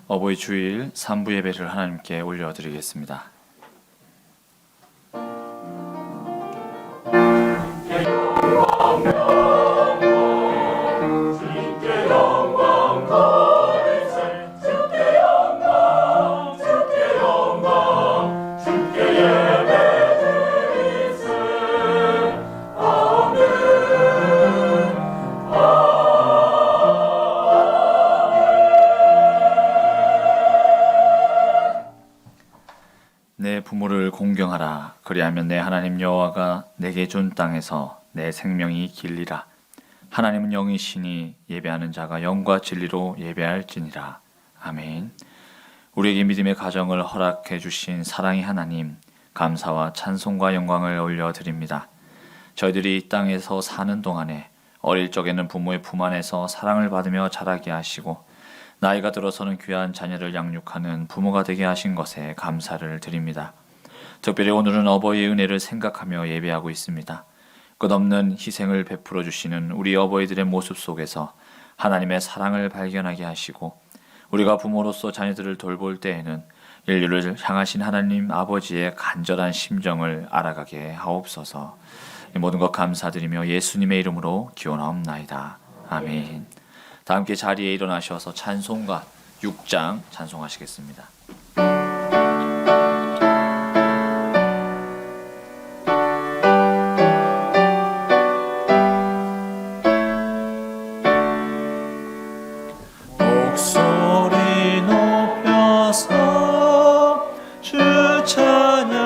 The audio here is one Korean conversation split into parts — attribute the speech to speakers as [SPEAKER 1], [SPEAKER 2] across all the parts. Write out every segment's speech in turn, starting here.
[SPEAKER 1] 어버이 주일 3부 예배를 하나님께 올려드리겠습니다. 내 부모를 공경하라. 그리하면 내 하나님 여호와가 내게 준 땅에서 내 생명이 길리라. 하나님은 영이시니 예배하는 자가 영과 진리로 예배할지니라. 아멘. 우리에게 믿음의 가정을 허락해 주신 사랑의 하나님, 감사와 찬송과 영광을 올려드립니다. 저희들이 이 땅에서 사는 동안에 어릴 적에는 부모의 품 안에서 사랑을 받으며 자라게 하시고 나이가 들어서는 귀한 자녀를 양육하는 부모가 되게 하신 것에 감사를 드립니다. 특별히 오늘은 어버이의 은혜를 생각하며 예배하고 있습니다. 끝없는 희생을 베풀어 주시는 우리 어버이들의 모습 속에서 하나님의 사랑을 발견하게 하시고 우리가 부모로서 자녀들을 돌볼 때에는 인류를 향하신 하나님 아버지의 간절한 심정을 알아가게 하옵소서. 모든 것 감사드리며 예수님의 이름으로 기원하옵나이다. 아멘. 다 함께 자리에 일어나셔서 찬송가 6장 찬송하시겠습니다.
[SPEAKER 2] 목소리 높여서 주 찬양하여라.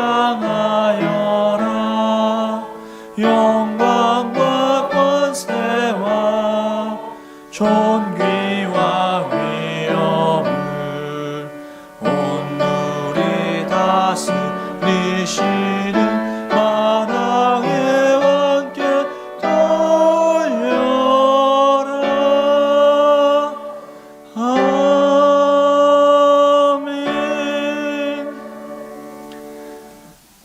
[SPEAKER 2] 영광과 권세와 존귀와 위엄을 온누리 다스리시는 만왕의 왕께 돌려라. 아멘.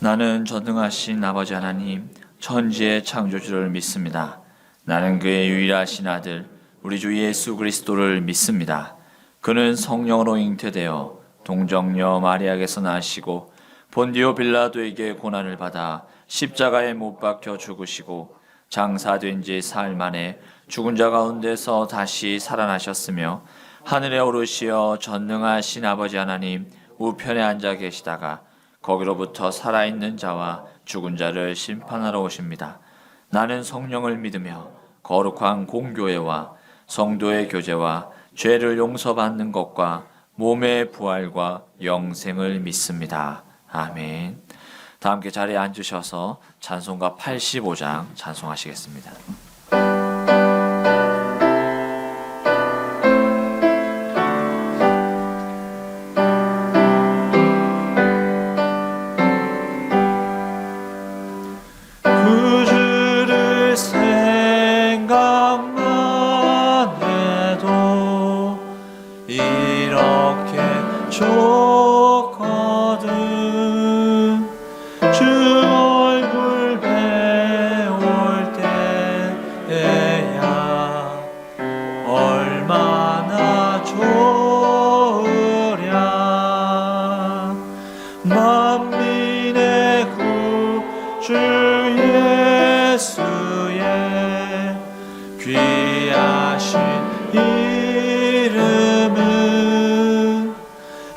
[SPEAKER 1] 나는 전능하신 아버지 하나님, 천지의 창조주를 믿습니다. 나는 그의 유일하신 아들 우리 주 예수 그리스도를 믿습니다. 그는 성령으로 잉태되어 동정녀 마리아에게서 나시고 본디오 빌라도에게 고난을 받아 십자가에 못 박혀 죽으시고 장사된 지 사흘 만에 죽은 자 가운데서 다시 살아나셨으며 하늘에 오르시어 전능하신 아버지 하나님 우편에 앉아 계시다가 거기로부터 살아있는 자와 죽은 자를 심판하러 오십니다. 나는 성령을 믿으며 거룩한 공교회와 성도의 교제와 죄를 용서받는 것과 몸의 부활과 영생을 믿습니다. 아멘. 다 함께 자리에 앉으셔서 찬송가 85장 찬송하시겠습니다.
[SPEAKER 2] 구주를 생각만 해도 이렇게 좋거든. 주 얼굴 배울 때야 얼마나 좋으랴. 만민의 구주 예수의 귀하신 이름은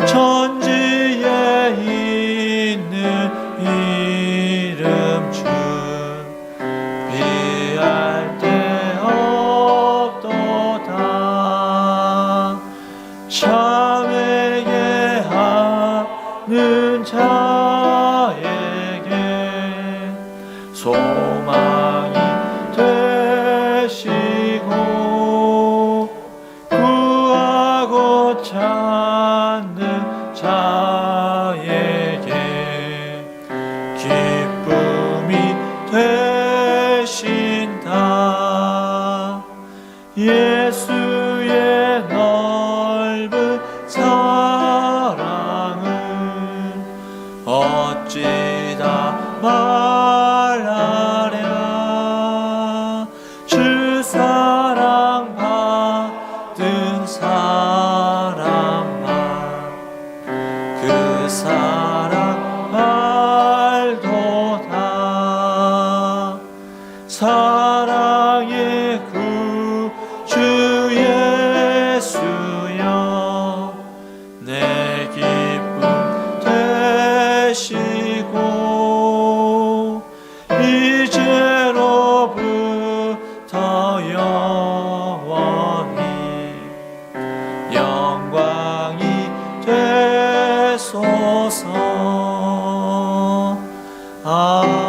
[SPEAKER 2] 천지에 있는 이름 중 비할 데 없도다. 참 회개하는 자에게 소망이 되시고 구하고 찾는 자에게 기쁨이 되신다. 예수의 넓은 사랑은 어찌다 말하랴. 주 사랑 받은 사람만 주옵소서. 아멘.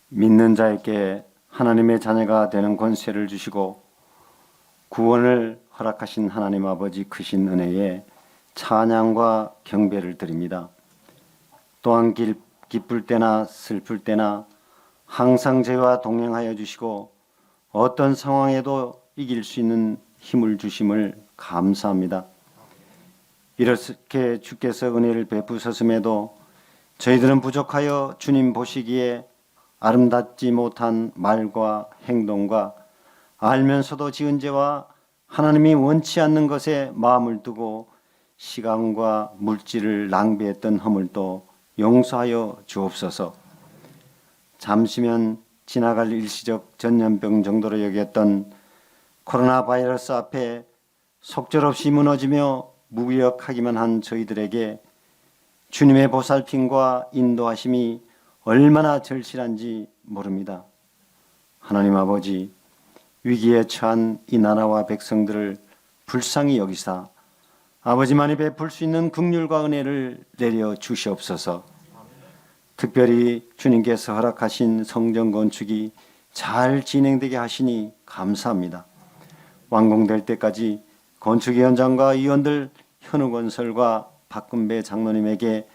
[SPEAKER 3] 믿는 자에게 하나님의 자녀가 되는 권세를 주시고 구원을 허락하신 하나님 아버지 크신 은혜에 찬양과 경배를 드립니다. 또한 기쁠 때나 슬플 때나 항상 저희와 동행하여 주시고 어떤 상황에도 이길 수 있는 힘을 주심을 감사합니다. 이렇게 주께서 은혜를 베푸셨음에도 저희들은 부족하여 주님 보시기에 아름답지 못한 말과 행동과 알면서도 지은 죄와 하나님이 원치 않는 것에 마음을 두고 시간과 물질을 낭비했던 허물도 용서하여 주옵소서. 잠시면 지나갈 일시적 전염병 정도로 여겼던 코로나 바이러스 앞에 속절없이 무너지며 무기력하기만 한 저희들에게 주님의 보살핌과 인도하심이 얼마나 절실한지 모릅니다. 하나님 아버지, 위기에 처한 이 나라와 백성들을 불쌍히 여기사 아버지만이 베풀 수 있는 긍휼과 은혜를 내려 주시옵소서. 특별히 주님께서 허락하신 성전 건축이 잘 진행되게 하시니 감사합니다. 완공될 때까지 건축위원장과 위원들 현우건설과 박근배 장로님에게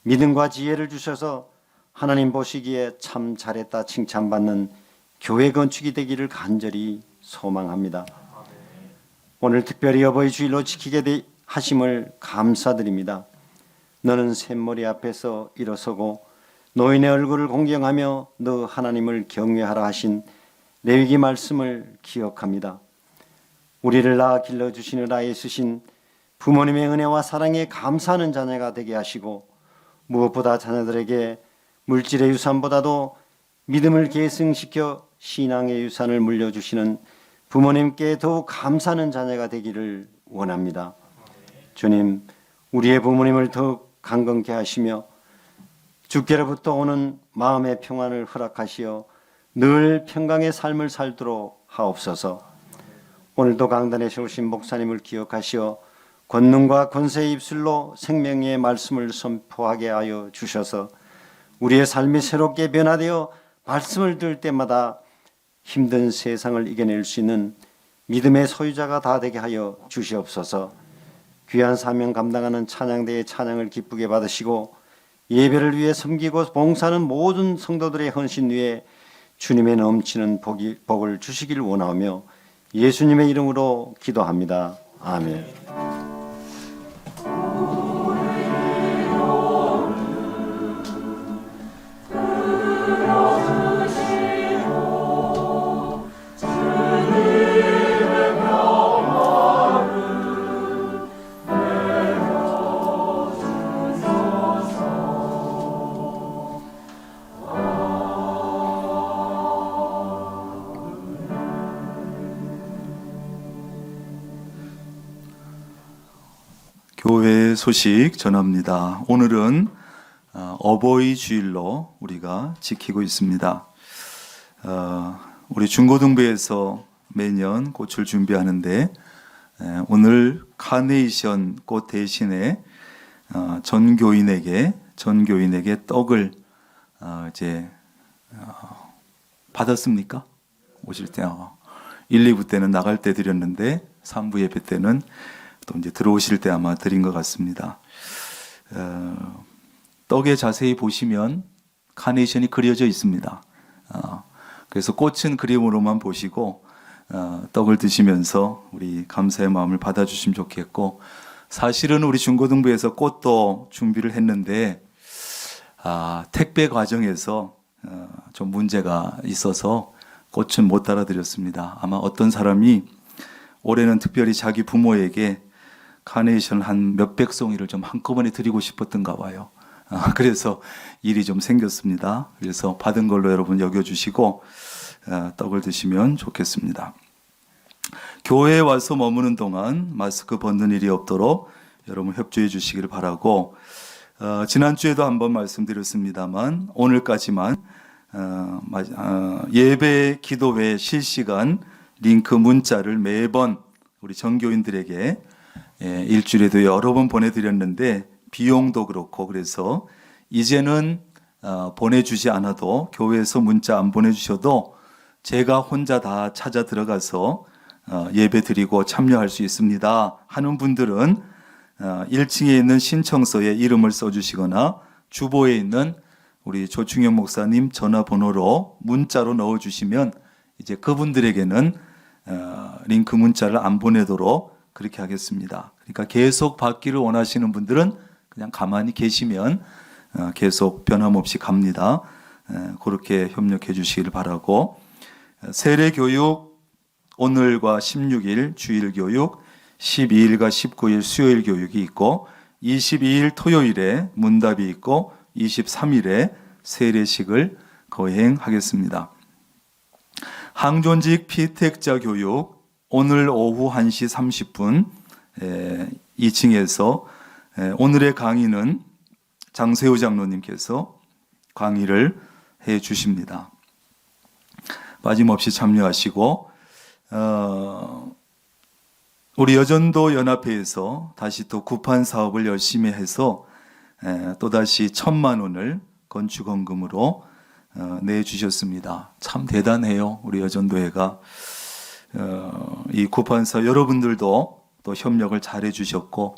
[SPEAKER 3] 믿음과 지혜를 주셔서 하나님 보시기에 참 잘했다 칭찬받는 교회 건축이 되기를 간절히 소망합니다. 오늘 특별히 어버이 주일로 지키게 하심을 감사드립니다. 너는 샘머리 앞에서 일어서고 노인의 얼굴을 공경하며 너 하나님을 경외하라 하신 레위기 말씀을 기억합니다. 우리를 낳아 길러주시느라 애쓰신 부모님의 은혜와 사랑에 감사하는 자녀가 되게 하시고 무엇보다 자녀들에게 물질의 유산보다도 믿음을 계승시켜 신앙의 유산을 물려주시는 부모님께 더욱 감사하는 자녀가 되기를 원합니다. 주님, 우리의 부모님을 더욱 강건케 하시며 주께로부터 오는 마음의 평안을 허락하시어 늘 평강의 삶을 살도록 하옵소서. 오늘도 강단에 세우신 목사님을 기억하시어 권능과 권세의 입술로 생명의 말씀을 선포하게 하여 주셔서 우리의 삶이 새롭게 변화되어 말씀을 들을 때마다 힘든 세상을 이겨낼 수 있는 믿음의 소유자가 다 되게 하여 주시옵소서. 귀한 사명 감당하는 찬양대의 찬양을 기쁘게 받으시고 예배를 위해 섬기고 봉사하는 모든 성도들의 헌신 위에 주님의 넘치는 복을 주시길 원하며 예수님의 이름으로 기도합니다. 아멘.
[SPEAKER 4] 교회 소식 전합니다. 오늘은 어버이 주일로 우리가 지키고 있습니다. 우리 중고등부에서 매년 꽃을 준비하는데 오늘 카네이션 꽃 대신에 전 교인에게 떡을 이제 받았습니까? 오실 때 1, 2부 때는 나갈 때 드렸는데 3부 예배 때는 또 이제 들어오실 때 아마 드린 것 같습니다. 떡에 자세히 보시면 카네이션이 그려져 있습니다. 그래서 꽃은 그림으로만 보시고 떡을 드시면서 우리 감사의 마음을 받아주시면 좋겠고, 사실은 우리 중고등부에서 꽃도 준비를 했는데 택배 과정에서 좀 문제가 있어서 꽃은 못 따라드렸습니다. 아마 어떤 사람이 올해는 특별히 자기 부모에게 카네이션 한 몇백 송이를 좀 한꺼번에 드리고 싶었던가 봐요. 그래서 일이 좀 생겼습니다. 그래서 받은 걸로 여러분 여겨주시고 떡을 드시면 좋겠습니다. 교회에 와서 머무는 동안 마스크 벗는 일이 없도록 여러분 협조해 주시기를 바라고, 지난주에도 한번 말씀드렸습니다만 오늘까지만 예배 기도회 실시간 링크 문자를 매번 우리 전교인들에게 일주일에도 여러 번 보내드렸는데 비용도 그렇고 그래서 이제는 보내주지 않아도 교회에서 문자 안 보내주셔도 제가 혼자 다 찾아 들어가서 예배 드리고 참여할 수 있습니다 하는 분들은 1층에 있는 신청서에 이름을 써주시거나 주보에 있는 우리 조충영 목사님 전화번호로 문자로 넣어주시면 이제 그분들에게는 링크 문자를 안 보내도록 그렇게 하겠습니다. 그러니까 계속 받기를 원하시는 분들은 그냥 가만히 계시면 계속 변함없이 갑니다. 그렇게 협력해 주시길 바라고 세례교육 오늘과 16일 주일교육 12일과 19일 수요일 교육이 있고 22일 토요일에 문답이 있고 23일에 세례식을 거행하겠습니다. 항존직 피택자 교육 오늘 오후 1시 30분 2층에서 오늘의 강의는 장세우 장로님께서 강의를 해 주십니다. 빠짐없이 참여하시고 우리 여전도 연합회에서 다시 또 구판 사업을 열심히 해서 또다시 1,000만 원을 건축헌금으로 내주셨습니다. 참 대단해요. 우리 여전도회가 이 구판 사업 여러분들도 또 협력을 잘 해주셨고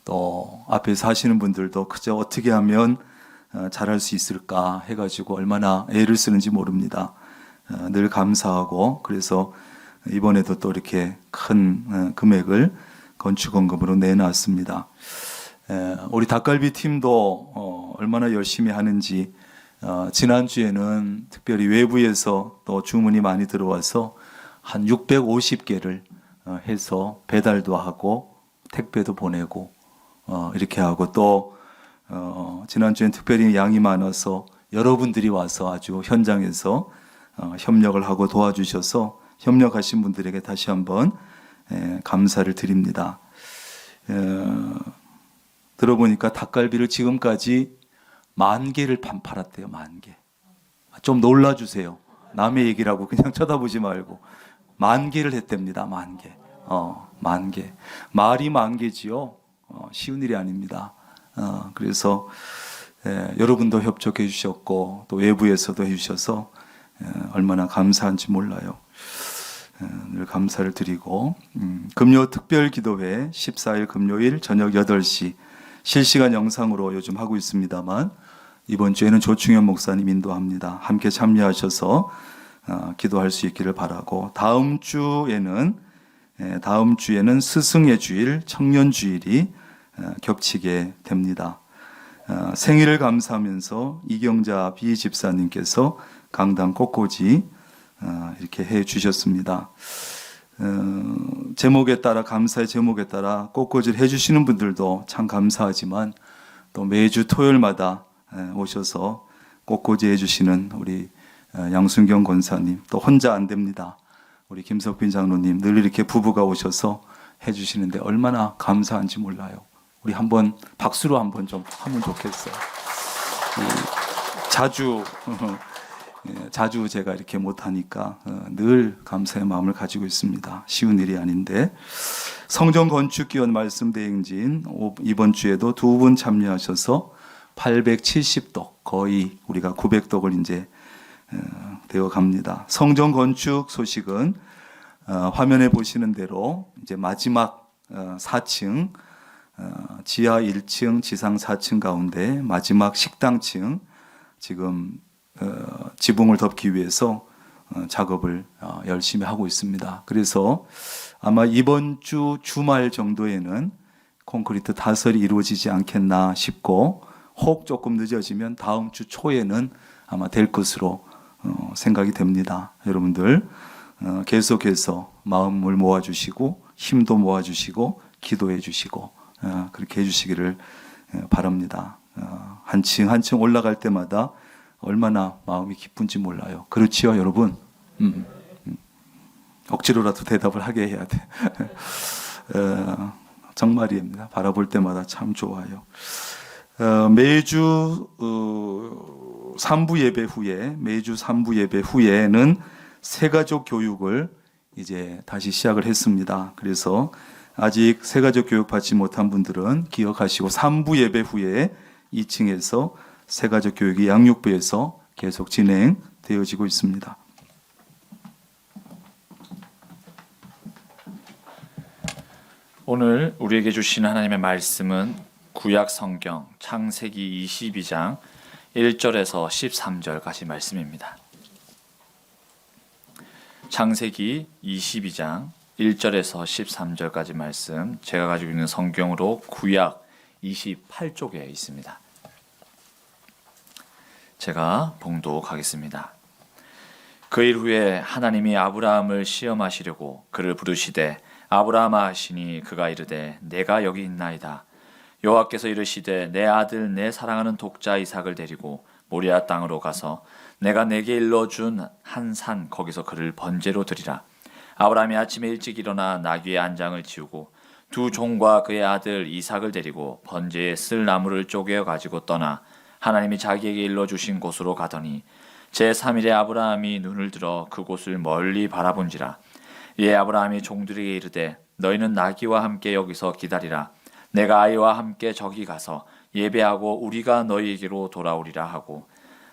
[SPEAKER 4] 또 앞에서 하시는 분들도 그저 어떻게 하면 잘할 수 있을까 해가지고 얼마나 애를 쓰는지 모릅니다. 늘 감사하고 그래서 이번에도 또 이렇게 큰 금액을 건축헌금으로 내놨습니다. 우리 닭갈비 팀도 얼마나 열심히 하는지 지난주에는 특별히 외부에서 또 주문이 많이 들어와서 한 650개를 해서 배달도 하고 택배도 보내고 이렇게 하고 또 지난주엔 특별히 양이 많아서 여러분들이 와서 아주 현장에서 협력을 하고 도와주셔서 협력하신 분들에게 다시 한번 감사를 드립니다. 들어보니까 닭갈비를 지금까지 10,000개를 팔았대요. 10,000개. 좀 놀라주세요. 남의 얘기라고 그냥 쳐다보지 말고 10,000개를 했답니다. 10,000개. 10,000개. 말이 10,000개지요. 쉬운 일이 아닙니다. 그래서 여러분도 협조해 주셨고 또 외부에서도 해주셔서 얼마나 감사한지 몰라요. 늘 감사를 드리고 금요 특별기도회 14일 금요일 저녁 8시 실시간 영상으로 요즘 하고 있습니다만 이번 주에는 조충현 목사님 인도합니다. 함께 참여하셔서 기도할 수 있기를 바라고 다음 주에는 스승의 주일, 청년 주일이 겹치게 됩니다. 생일을 감사하면서 이경자 비집사님께서 강당 꽃꽂이 이렇게 해 주셨습니다. 제목에 따라 감사의 제목에 따라 꽃꽂이를 해주시는 분들도 참 감사하지만 또 매주 토요일마다 오셔서 꽃꽂이 해주시는 우리 양순경 권사님 또 혼자 안 됩니다. 우리 김석빈 장로님 늘 이렇게 부부가 오셔서 해주시는데 얼마나 감사한지 몰라요. 우리 한번 박수로 한번 좀 하면 좋겠어요. 자주 제가 이렇게 못하니까 늘 감사의 마음을 가지고 있습니다. 쉬운 일이 아닌데 성전 건축 기원 말씀 대행진 이번 주에도 2분 참여하셔서 870독 거의 우리가 900독을 이제 되어 갑니다. 성전 건축 소식은 화면에 보시는 대로 이제 마지막 4층 지하 1층 지상 4층 가운데 마지막 식당층 지금 지붕을 덮기 위해서 작업을 열심히 하고 있습니다. 그래서 아마 이번 주 주말 정도에는 콘크리트 타설이 이루어지지 않겠나 싶고 혹 조금 늦어지면 다음 주 초에는 아마 될 것으로 생각이 됩니다. 여러분들 계속해서 마음을 모아주시고 힘도 모아주시고 기도해 주시고 그렇게 해주시기를 바랍니다. 한층 한층 올라갈 때마다 얼마나 마음이 기쁜지 몰라요. 그렇지요, 여러분? 억지로라도 대답을 하게 해야 돼. 정말입니다. 바라볼 때마다 참 좋아요. 매주 3부 예배 후에는 새가족 교육을 이제 다시 시작을 했습니다. 그래서 아직 새가족 교육 받지 못한 분들은 기억하시고 3부 예배 후에 2층에서 새가족 교육이 양육부에서 계속 진행되어지고 있습니다.
[SPEAKER 1] 오늘 우리에게 주신 하나님의 말씀은 구약 성경 창세기 22장 1절에서 13절까지 말씀입니다. 창세기 22장 1절에서 13절까지 말씀, 제가 가지고 있는 성경으로 구약 28쪽에 있습니다. 제가 봉독하겠습니다. 그 일 후에 하나님이 아브라함을 시험하시려고 그를 부르시되 아브라함아 하시니 그가 이르되 내가 여기 있나이다. 여호와께서 이르시되 내 아들 내 사랑하는 독자 이삭을 데리고 모리아 땅으로 가서 내가 내게 일러준 한 산 거기서 그를 번제로 드리라. 아브라함이 아침에 일찍 일어나 나귀의 안장을 지우고 두 종과 그의 아들 이삭을 데리고 번제에 쓸 나무를 쪼개어 가지고 떠나 하나님이 자기에게 일러주신 곳으로 가더니 제3일에 아브라함이 눈을 들어 그곳을 멀리 바라본지라. 이에 아브라함이 종들에게 이르되 너희는 나귀와 함께 여기서 기다리라. 내가 아이와 함께 저기 가서 예배하고 우리가 너희에게로 돌아오리라 하고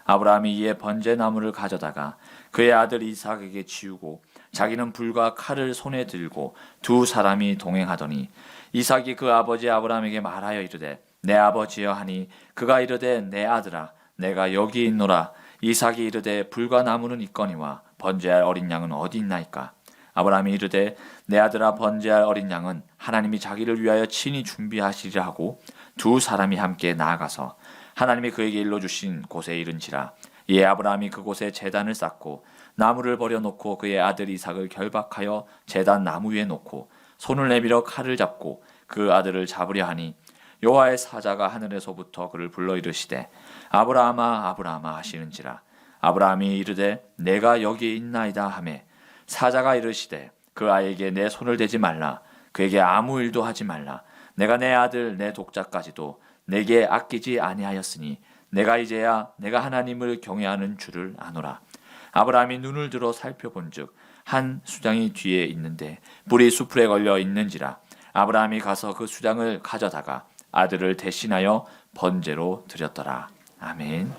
[SPEAKER 1] 아브라함이 이에 번제나무를 가져다가 그의 아들 이삭에게 지우고 자기는 불과 칼을 손에 들고 두 사람이 동행하더니 이삭이 그 아버지 아브라함에게 말하여 이르되 내 아버지여 하니 그가 이르되 내 아들아 내가 여기 있노라. 이삭이 이르되 불과 나무는 있거니와 번제할 어린 양은 어디 있나이까. 아브라함이 이르되 내 아들아 번제할 어린 양은 하나님이 자기를 위하여 친히 준비하시리라 하고 두 사람이 함께 나아가서 하나님이 그에게 일러주신 곳에 이른지라. 이에 아브라함이 그곳에 제단을 쌓고 나무를 버려놓고 그의 아들 이삭을 결박하여 제단 나무 위에 놓고 손을 내밀어 칼을 잡고 그 아들을 잡으려 하니 여호와의 사자가 하늘에서부터 그를 불러 이르시되 아브라함아 아브라함아 하시는지라. 아브라함이 이르되 내가 여기 있나이다 하매 사자가 이르시되 그 아이에게 내 손을 대지 말라. 그에게 아무 일도 하지 말라. 내가 내 아들 내 독자까지도 내게 아끼지 아니하였으니 내가 이제야 내가 하나님을 경외하는 줄을 아노라. 아브라함이 눈을 들어 살펴본즉 한 수장이 뒤에 있는데 불이 수풀에 걸려 있는지라. 아브라함이 가서 그 수장을 가져다가 아들을 대신하여 번제로 드렸더라. 아멘.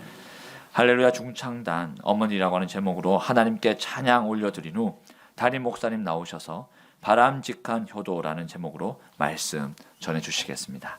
[SPEAKER 1] 할렐루야 중창단 어머니라고 하는 제목으로 하나님께 찬양 올려드린 후 담임 목사님 나오셔서 바람직한 효도라는 제목으로 말씀 전해주시겠습니다.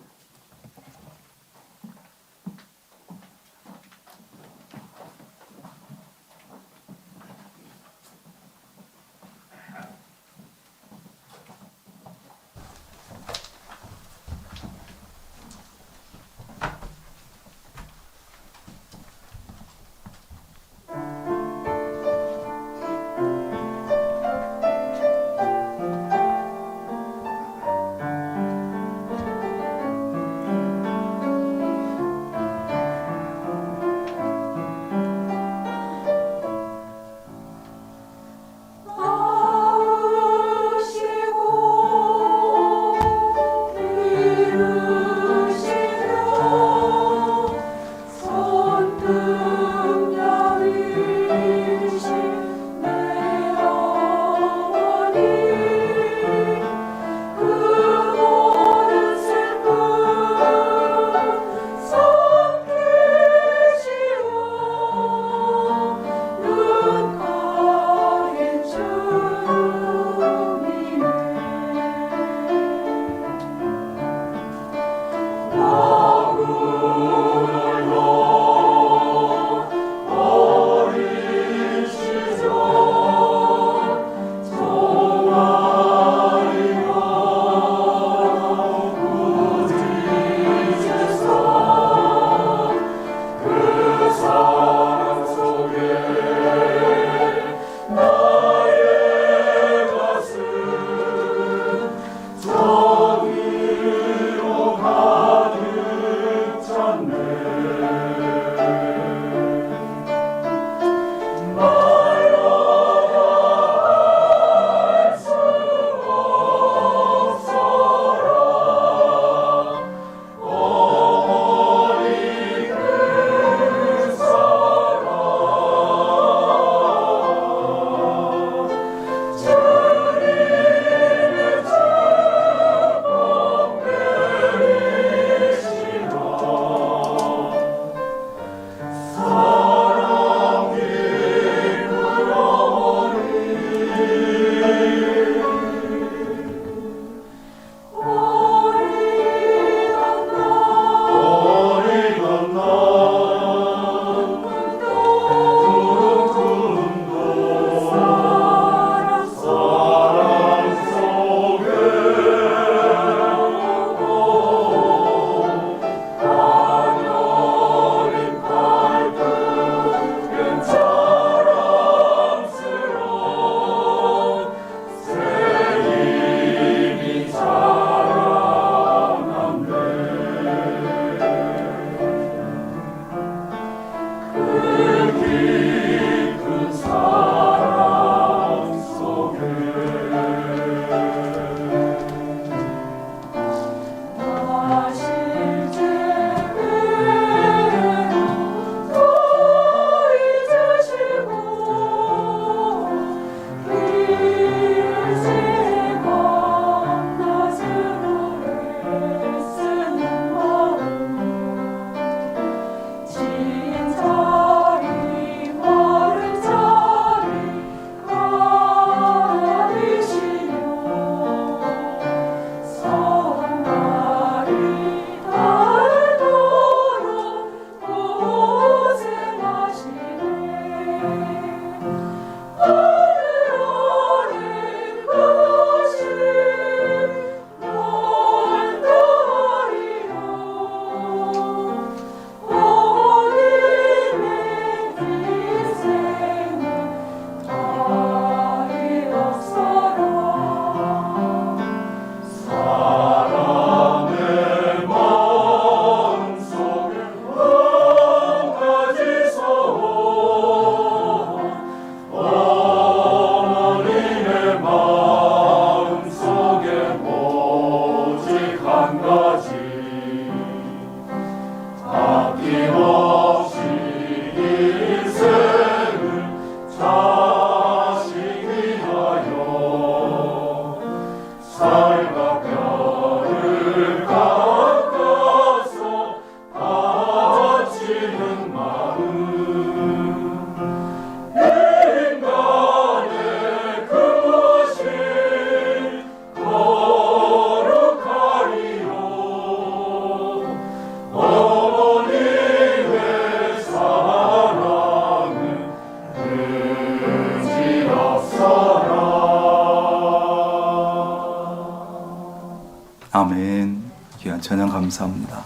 [SPEAKER 4] 찬양 감사합니다.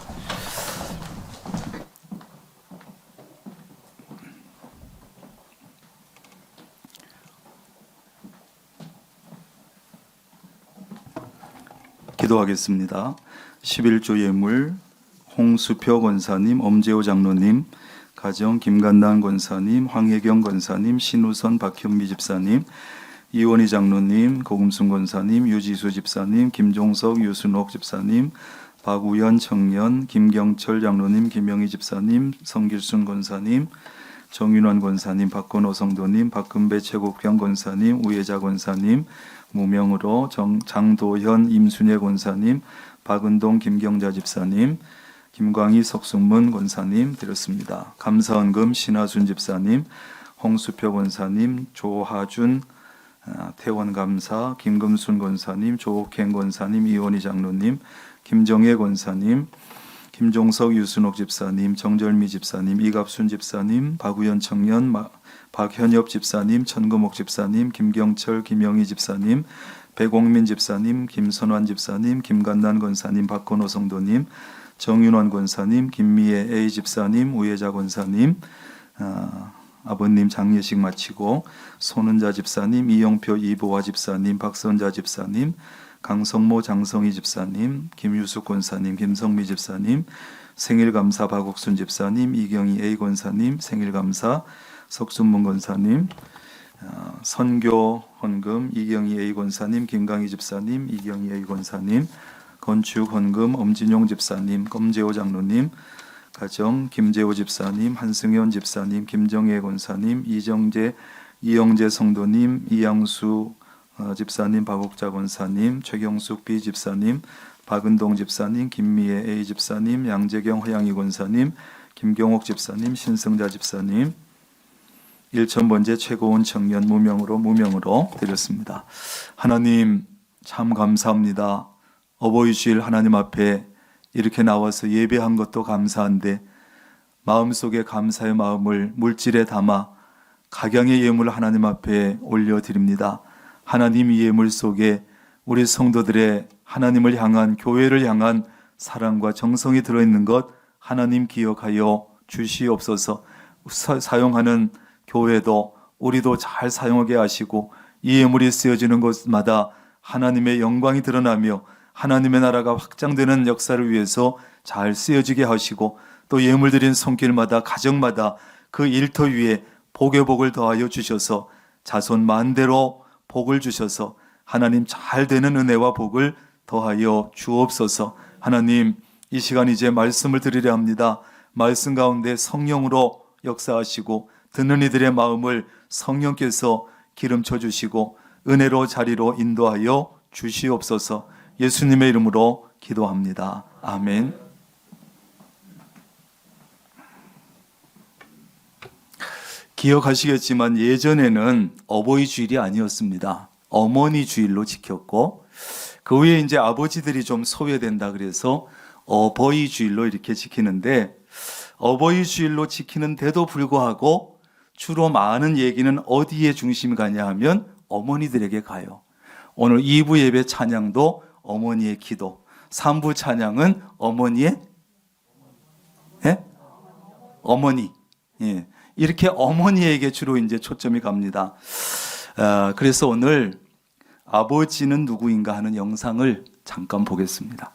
[SPEAKER 4] 기도하겠습니다. 11조 예물 홍수표 권사님, 엄재호 장로님, 가정 김간단 권사님, 황혜경 권사님, 신우선 박현미 집사님, 이원희 장로님, 고금순 권사님, 유지수 집사님, 김종석 유순옥 집사님, 박우연 청년, 김경철 장로님, 김영희 집사님, 성길순 권사님, 정윤환 권사님, 박건호 성도님, 박금배 최국경 권사님, 우혜자 권사님, 무명으로 장도현 임순혜 권사님, 박은동 김경자 집사님, 김광희 석순문 권사님 드렸습니다. 감사헌금 신하순 집사님, 홍수표 권사님, 조하준 태원감사, 김금순 권사님, 조옥행 권사님, 이원희 장로님, 김정혜 권사님, 김종석 유순옥 집사님, 정절미 집사님, 이갑순 집사님, 박우연 청년, 박현엽 집사님, 천금옥 집사님, 김경철, 김영희 집사님, 배공민 집사님, 김선환 집사님, 김간난 권사님, 박건호 성도님, 정윤원 권사님, 김미애 A 집사님, 우혜자 권사님, 아버님 장례식 마치고 손은자 집사님, 이영표 이보화 집사님, 박선자 집사님, 강성모 장성희 집사님, 김유숙 권사님, 김성미 집사님, 생일감사 박옥순 집사님, 이경희 A 권사님, 생일감사 석순문 권사님, 선교 헌금 이경희 A 권사님, 김강희 집사님, 이경희 A 권사님, 건축 헌금 엄진용 집사님, 검재호 장로님, 가정 김재호 집사님, 한승현 집사님, 김정혜 권사님, 이영재 성도님, 이양수 집사님, 박옥자 권사님, 최경숙 B 집사님, 박은동 집사님, 김미애 A 집사님, 양재경 허양희 권사님, 김경옥 집사님, 신승자 집사님, 일천번제 최고원 청년 무명으로 드렸습니다. 하나님 참 감사합니다. 어버이 주일 하나님 앞에 이렇게 나와서 예배한 것도 감사한데 마음속에 감사의 마음을 물질에 담아 각양의 예물을 하나님 앞에 올려드립니다. 하나님 이 예물 속에 우리 성도들의 하나님을 향한 교회를 향한 사랑과 정성이 들어있는 것 하나님 기억하여 주시옵소서. 사용하는 교회도 우리도 잘 사용하게 하시고 이 예물이 쓰여지는 곳마다 하나님의 영광이 드러나며 하나님의 나라가 확장되는 역사를 위해서 잘 쓰여지게 하시고 또 예물 드린 손길마다 가정마다 그 일터 위에 복의 복을 더하여 주셔서 자손 만대로 복을 주셔서 하나님 잘 되는 은혜와 복을 더하여 주옵소서. 하나님 이 시간 이제 말씀을 드리려 합니다. 말씀 가운데 성령으로 역사하시고 듣는 이들의 마음을 성령께서 기름쳐 주시고 은혜로 자리로 인도하여 주시옵소서. 예수님의 이름으로 기도합니다. 아멘. 기억하시겠지만 예전에는 어버이 주일이 아니었습니다. 어머니 주일로 지켰고 그 후에 이제 아버지들이 좀 소외된다 그래서 어버이 주일로 이렇게 지키는데 어버이 주일로 지키는데도 불구하고 주로 많은 얘기는 어디에 중심이 가냐 하면 어머니들에게 가요. 오늘 2부 예배 찬양도 어머니의 기도, 3부 찬양은 어머니의 어머니. 예. 이렇게 어머니에게 주로 이제 초점이 갑니다. 그래서 오늘 아버지는 누구인가 하는 영상을 잠깐 보겠습니다.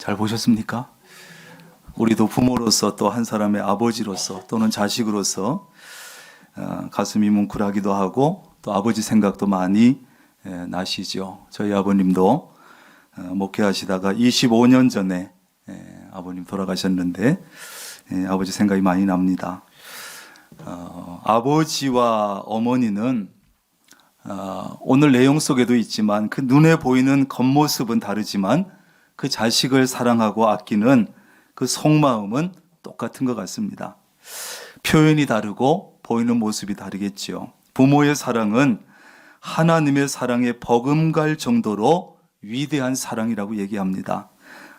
[SPEAKER 4] 잘 보셨습니까? 우리도 부모로서 또 한 사람의 아버지로서 또는 자식으로서 가슴이 뭉클하기도 하고 또 아버지 생각도 많이 나시죠. 저희 아버님도 목회하시다가 25년 전에 아버님 돌아가셨는데 아버지 생각이 많이 납니다. 아버지와 어머니는 오늘 내용 속에도 있지만 그 눈에 보이는 겉모습은 다르지만 그 자식을 사랑하고 아끼는 그 속마음은 똑같은 것 같습니다. 표현이 다르고 보이는 모습이 다르겠지요. 부모의 사랑은 하나님의 사랑에 버금갈 정도로 위대한 사랑이라고 얘기합니다.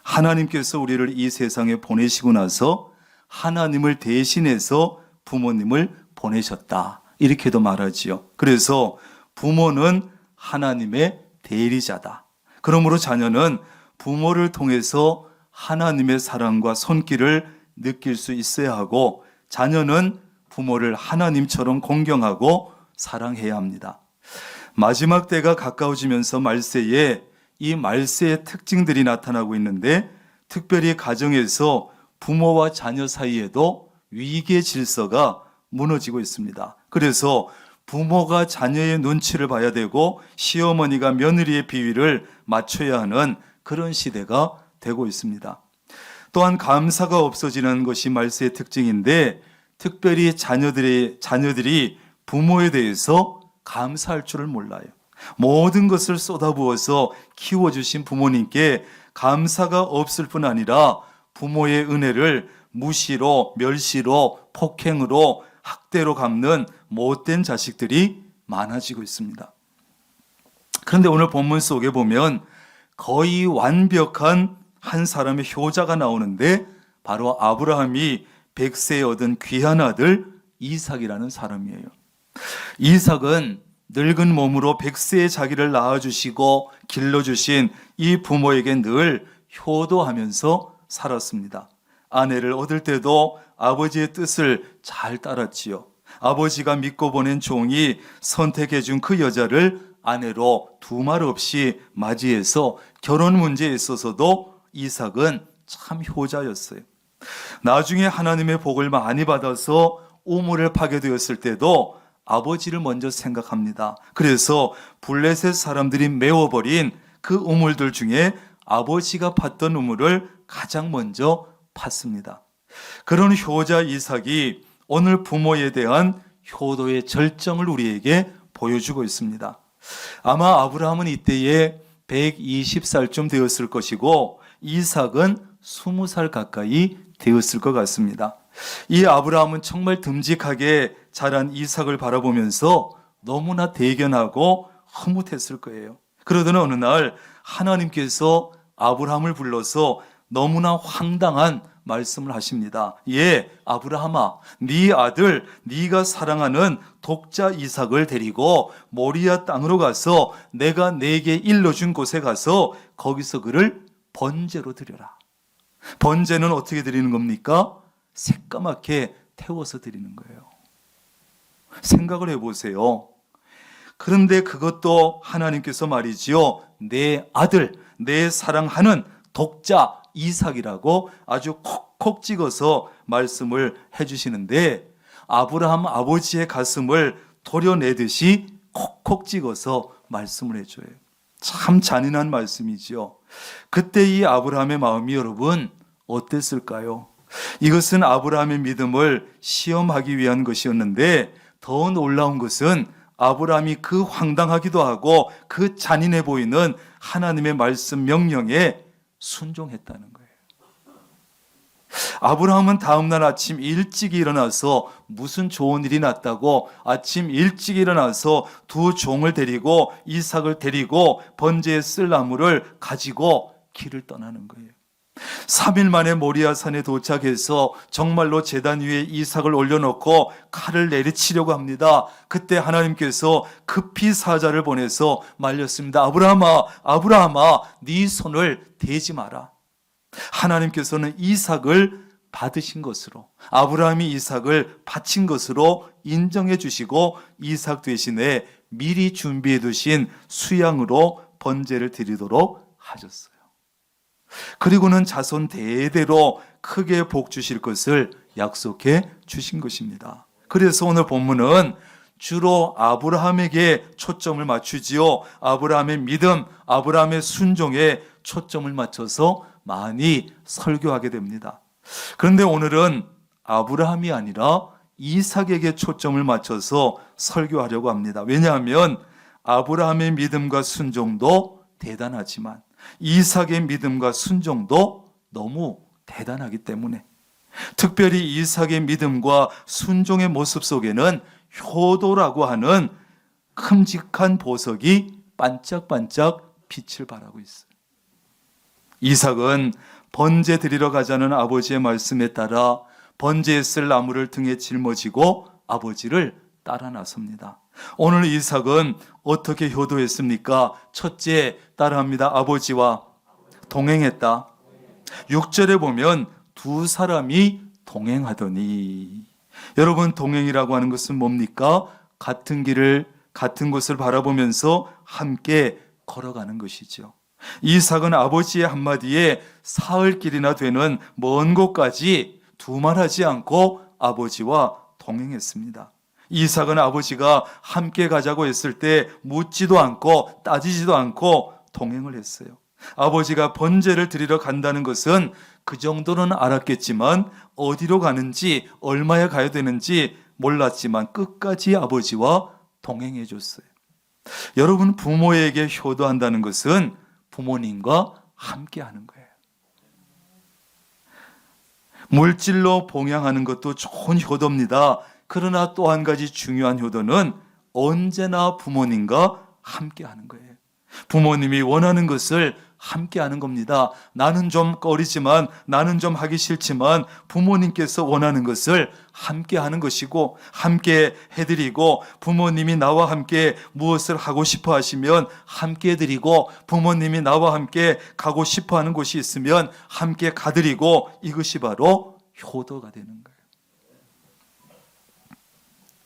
[SPEAKER 4] 하나님께서 우리를 이 세상에 보내시고 나서 하나님을 대신해서 부모님을 보내셨다. 이렇게도 말하지요. 그래서 부모는 하나님의 대리자다. 그러므로 자녀는 부모를 통해서 하나님의 사랑과 손길을 느낄 수 있어야 하고 자녀는 부모를 하나님처럼 공경하고 사랑해야 합니다. 마지막 때가 가까워지면서 말세에 이 말세의 특징들이 나타나고 있는데 특별히 가정에서 부모와 자녀 사이에도 위기의 질서가 무너지고 있습니다. 그래서 부모가 자녀의 눈치를 봐야 되고 시어머니가 며느리의 비위를 맞춰야 하는 그런 시대가 되고 있습니다. 또한 감사가 없어지는 것이 말세의 특징인데 특별히 자녀들이 부모에 대해서 감사할 줄을 몰라요. 모든 것을 쏟아부어서 키워주신 부모님께 감사가 없을 뿐 아니라 부모의 은혜를 무시로, 멸시로, 폭행으로, 학대로 갚는 못된 자식들이 많아지고 있습니다. 그런데 오늘 본문 속에 보면 거의 완벽한 한 사람의 효자가 나오는데 바로 아브라함이 100세에 얻은 귀한 아들 이삭이라는 사람이에요. 이삭은 늙은 몸으로 100세에 자기를 낳아주시고 길러주신 이 부모에게 늘 효도하면서 살았습니다. 아내를 얻을 때도 아버지의 뜻을 잘 따랐지요. 아버지가 믿고 보낸 종이 선택해준 그 여자를 아내로 두말 없이 맞이해서 결혼 문제에 있어서도 이삭은 참 효자였어요. 나중에 하나님의 복을 많이 받아서 우물을 파게 되었을 때도 아버지를 먼저 생각합니다. 그래서 블레셋 사람들이 메워버린 그 우물들 중에 아버지가 팠던 우물을 가장 먼저 팠습니다. 그런 효자 이삭이 오늘 부모에 대한 효도의 절정을 우리에게 보여주고 있습니다. 아마 아브라함은 이때에 120살쯤 되었을 것이고 이삭은 20살 가까이 되었을 것 같습니다. 이 아브라함은 정말 듬직하게 자란 이삭을 바라보면서 너무나 대견하고 흐뭇했을 거예요. 그러던 어느 날 하나님께서 아브라함을 불러서 너무나 황당한 말씀을 하십니다. 예, 아브라함아, 네 아들, 네가 사랑하는 독자 이삭을 데리고 모리아 땅으로 가서 내가 네게 일러준 곳에 가서 거기서 그를 번제로 드려라. 번제는 어떻게 드리는 겁니까? 새까맣게 태워서 드리는 거예요. 생각을 해보세요. 그런데 그것도 하나님께서 말이지요, 내 아들, 내 사랑하는 독자 이삭이라고 아주 콕콕 찍어서 말씀을 해주시는데 아브라함 아버지의 가슴을 도려내듯이 콕콕 찍어서 말씀을 해줘요. 참 잔인한 말씀이지요. 그때 이 아브라함의 마음이 여러분 어땠을까요? 이것은 아브라함의 믿음을 시험하기 위한 것이었는데 더 놀라운 것은 아브라함이 그 황당하기도 하고 그 잔인해 보이는 하나님의 말씀 명령에 순종했다는 거예요. 아브라함은 다음날 아침 일찍 일어나서 무슨 좋은 일이 났다고 아침 일찍 일어나서 두 종을 데리고 이삭을 데리고 번제에 쓸 나무를 가지고 길을 떠나는 거예요. 3일 만에 모리아산에 도착해서 정말로 제단 위에 이삭을 올려놓고 칼을 내리치려고 합니다. 그때 하나님께서 급히 사자를 보내서 말렸습니다. 아브라함아, 아브라함아, 네 손을 대지 마라. 하나님께서는 이삭을 받으신 것으로, 아브라함이 이삭을 바친 것으로 인정해 주시고 이삭 대신에 미리 준비해 두신 수양으로 번제를 드리도록 하셨어요. 그리고는 자손 대대로 크게 복 주실 것을 약속해 주신 것입니다. 그래서 오늘 본문은 주로 아브라함에게 초점을 맞추지요. 아브라함의 믿음, 아브라함의 순종에 초점을 맞춰서 많이 설교하게 됩니다. 그런데 오늘은 아브라함이 아니라 이삭에게 초점을 맞춰서 설교하려고 합니다. 왜냐하면 아브라함의 믿음과 순종도 대단하지만 이삭의 믿음과 순종도 너무 대단하기 때문에, 특별히 이삭의 믿음과 순종의 모습 속에는 효도라고 하는 큼직한 보석이 반짝반짝 빛을 발하고 있어요. 이삭은 번제 드리러 가자는 아버지의 말씀에 따라 번제에 쓸 나무를 등에 짊어지고 아버지를 따라 나섭니다. 오늘 이삭은 어떻게 효도했습니까? 첫째, 따라합니다. 아버지와 동행했다. 6절에 보면 두 사람이 동행하더니, 여러분, 동행이라고 하는 것은 뭡니까? 같은 길을, 같은 곳을 바라보면서 함께 걸어가는 것이죠. 이삭은 아버지의 한마디에 사흘 길이나 되는 먼 곳까지 두말하지 않고 아버지와 동행했습니다. 이삭은 아버지가 함께 가자고 했을 때 묻지도 않고 따지지도 않고 동행을 했어요. 아버지가 번제를 드리러 간다는 것은 그 정도는 알았겠지만 어디로 가는지, 얼마에 가야 되는지 몰랐지만 끝까지 아버지와 동행해 줬어요. 여러분, 부모에게 효도한다는 것은 부모님과 함께 하는 거예요. 물질로 봉양하는 것도 좋은 효도입니다. 그러나 또 한 가지 중요한 효도는 언제나 부모님과 함께 하는 거예요. 부모님이 원하는 것을 함께 하는 겁니다. 나는 좀 꺼리지만, 나는 좀 하기 싫지만 부모님께서 원하는 것을 함께 하는 것이고, 함께 해드리고, 부모님이 나와 함께 무엇을 하고 싶어 하시면 함께 해드리고, 부모님이 나와 함께 가고 싶어 하는 곳이 있으면 함께 가드리고, 이것이 바로 효도가 되는 거예요.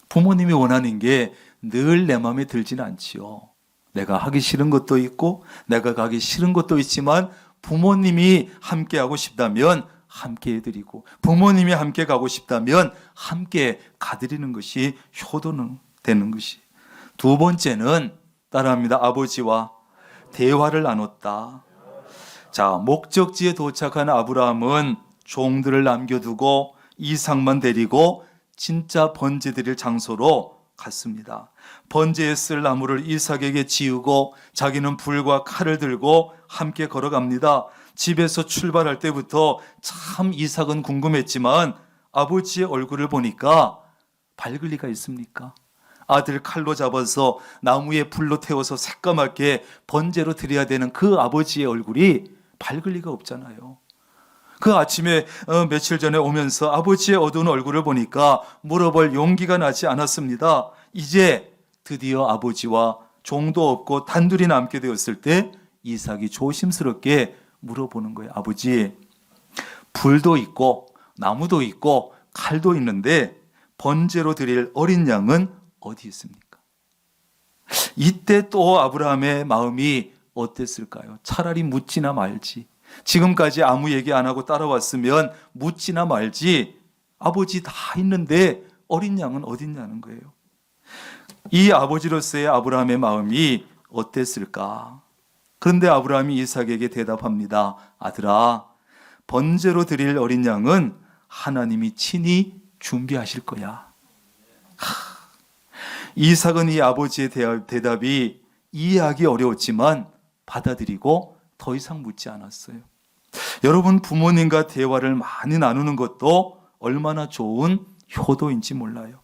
[SPEAKER 4] 부모님이 원하는 게 늘 내 마음에 들지는 않지요. 내가 하기 싫은 것도 있고 내가 가기 싫은 것도 있지만 부모님이 함께 하고 싶다면 함께 해드리고, 부모님이 함께 가고 싶다면 함께 가드리는 것이 효도는 되는 것이. 두 번째는 따라합니다. 아버지와 대화를 나눴다. 자, 목적지에 도착한 아브라함은 종들을 남겨두고 이삭만 데리고 진짜 번제 드릴 장소로 갔습니다. 번제에 쓸 나무를 이삭에게 지우고 자기는 불과 칼을 들고 함께 걸어갑니다. 집에서 출발할 때부터 참 이삭은 궁금했지만 아버지의 얼굴을 보니까 밝을 리가 있습니까? 아들 칼로 잡아서 나무에 불로 태워서 새까맣게 번제로 드려야 되는 그 아버지의 얼굴이 밝을 리가 없잖아요. 그 아침에 며칠 전에 오면서 아버지의 어두운 얼굴을 보니까 물어볼 용기가 나지 않았습니다. 이제 드디어 아버지와 종도 없고 단둘이 남게 되었을 때 이삭이 조심스럽게 물어보는 거예요. 아버지, 불도 있고 나무도 있고 칼도 있는데 번제로 드릴 어린 양은 어디 있습니까? 이때 또 아브라함의 마음이 어땠을까요? 차라리 묻지나 말지. 지금까지 아무 얘기 안 하고 따라왔으면 묻지나 말지. 아버지 다 있는데 어린 양은 어딨냐는 거예요. 이 아버지로서의 아브라함의 마음이 어땠을까? 그런데 아브라함이 이삭에게 대답합니다. 아들아, 번제로 드릴 어린 양은 하나님이 친히 준비하실 거야. 이삭은 이 아버지의 대답이 이해하기 어려웠지만 받아들이고 더 이상 묻지 않았어요. 여러분, 부모님과 대화를 많이 나누는 것도 얼마나 좋은 효도인지 몰라요.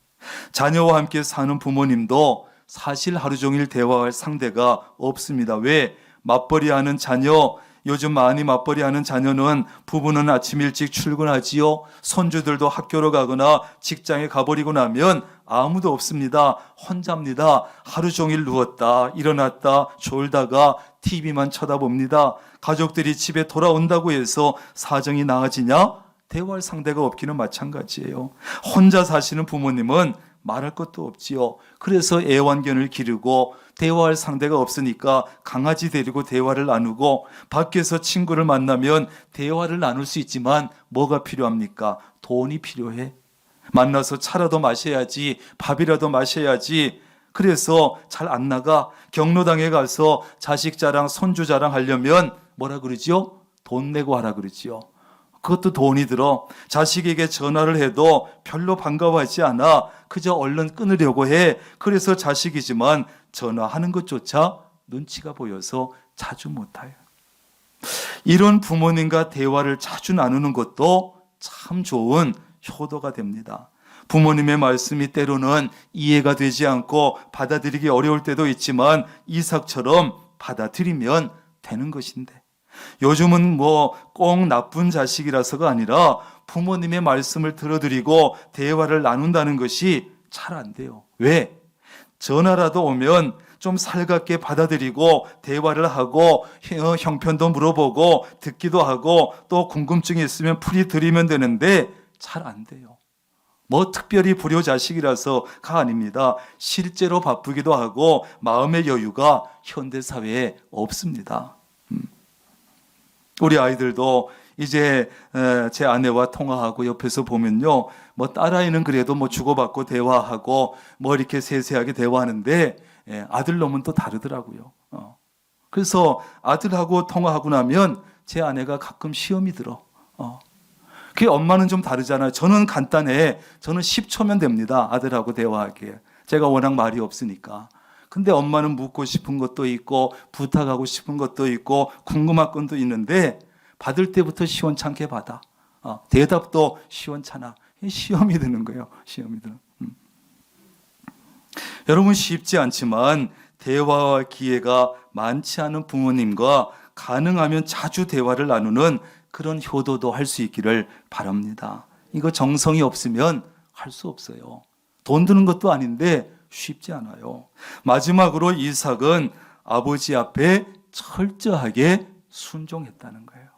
[SPEAKER 4] 자녀와 함께 사는 부모님도 사실 하루 종일 대화할 상대가 없습니다. 왜? 맞벌이하는 자녀, 요즘 많이 맞벌이하는 자녀는 부부는 아침 일찍 출근하지요. 손주들도 학교로 가거나 직장에 가버리고 나면 아무도 없습니다. 혼자입니다. 하루 종일 누웠다 일어났다 졸다가 TV만 쳐다봅니다. 가족들이 집에 돌아온다고 해서 사정이 나아지냐? 대화할 상대가 없기는 마찬가지예요. 혼자 사시는 부모님은 말할 것도 없지요. 그래서 애완견을 기르고 대화할 상대가 없으니까 강아지 데리고 대화를 나누고 밖에서 친구를 만나면 대화를 나눌 수 있지만 뭐가 필요합니까? 돈이 필요해. 만나서 차라도 마셔야지, 밥이라도 마셔야지. 그래서 잘 안 나가. 경로당에 가서 자식 자랑, 손주 자랑 하려면 뭐라 그러지요? 돈 내고 하라 그러지요. 그것도 돈이 들어. 자식에게 전화를 해도 별로 반가워하지 않아. 그저 얼른 끊으려고 해. 그래서 자식이지만 전화하는 것조차 눈치가 보여서 자주 못해요. 이런 부모님과 대화를 자주 나누는 것도 참 좋은 효도가 됩니다. 부모님의 말씀이 때로는 이해가 되지 않고 받아들이기 어려울 때도 있지만 이삭처럼 받아들이면 되는 것인데, 요즘은 뭐 꼭 나쁜 자식이라서가 아니라 부모님의 말씀을 들어드리고 대화를 나눈다는 것이 잘 안 돼요. 왜? 전화라도 오면 좀 살갑게 받아들이고 대화를 하고 형편도 물어보고 듣기도 하고 또 궁금증이 있으면 풀이드리면 되는데 잘 안 돼요. 뭐 특별히 불효자식이라서가 아닙니다. 실제로 바쁘기도 하고 마음의 여유가 현대사회에 없습니다. 우리 아이들도 이제 제 아내와 통화하고 옆에서 보면요, 뭐 딸아이는 그래도 뭐 주고받고 대화하고 뭐 이렇게 세세하게 대화하는데 아들 놈은 또 다르더라고요. 그래서 아들하고 통화하고 나면 제 아내가 가끔 시험이 들어. 그 엄마는 좀 다르잖아요. 저는 간단해. 저는 10초면 됩니다. 아들하고 대화하기에. 제가 워낙 말이 없으니까. 근데 엄마는 묻고 싶은 것도 있고 부탁하고 싶은 것도 있고 궁금한 것도 있는데 받을 때부터 시원찮게 받아. 대답도 시원찮아. 시험이 드는 거예요. 시험이 드는. 여러분, 쉽지 않지만 대화와 기회가 많지 않은 부모님과 가능하면 자주 대화를 나누는 그런 효도도 할 수 있기를 바랍니다. 이거 정성이 없으면 할 수 없어요. 돈 드는 것도 아닌데 쉽지 않아요. 마지막으로 이삭은 아버지 앞에 철저하게 순종했다는 거예요.